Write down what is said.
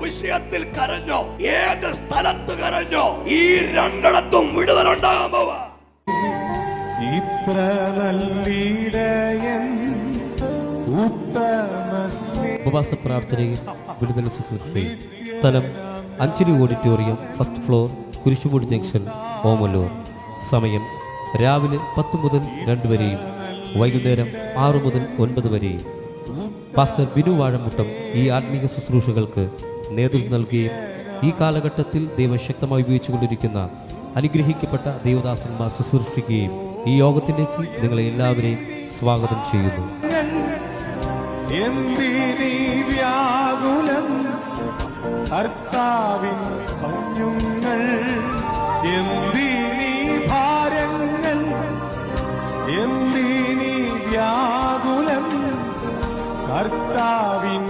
വിഷയത്തിൽ കരഞ്ഞോ, ഏത് സ്ഥലത്ത് കരഞ്ഞോ, ഈ രണ്ടിടത്തും വിടുതലുണ്ടാകാൻ പോവാ. ഉപവാസ പ്രാർത്ഥനയും വിടുതൽ ശുശ്രൂഷയും. സ്ഥലം Anchini auditorium, first floor, Kurisumoodi junction, Omallur. സമയം രാവിലെ 10 മുതൽ 2 വരെയും വൈകുന്നേരം 6 മുതൽ 9 വരെയും. പാസ്റ്റർ ബിനു വാഴമുട്ടം ഈ ആത്മീക ശുശ്രൂഷകൾക്ക് നേതൃത്വം നൽകുകയും ഈ കാലഘട്ടത്തിൽ ദൈവം ശക്തമായി ഉപയോഗിച്ചുകൊണ്ടിരിക്കുന്ന അനുഗ്രഹിക്കപ്പെട്ട ദൈവദാസന്മാർ ശുശ്രൂഷിക്കുകയും ഈ യോഗത്തിലേക്ക് നിങ്ങളെ എല്ലാവരെയും സ്വാഗതം ചെയ്യുന്നു. കർത്താവിൻ കുഞ്ഞുങ്ങൾ എന്തിനീ ഭാരങ്ങൾ, എന്തിനീ വ്യാകുലം, കർത്താവിൻ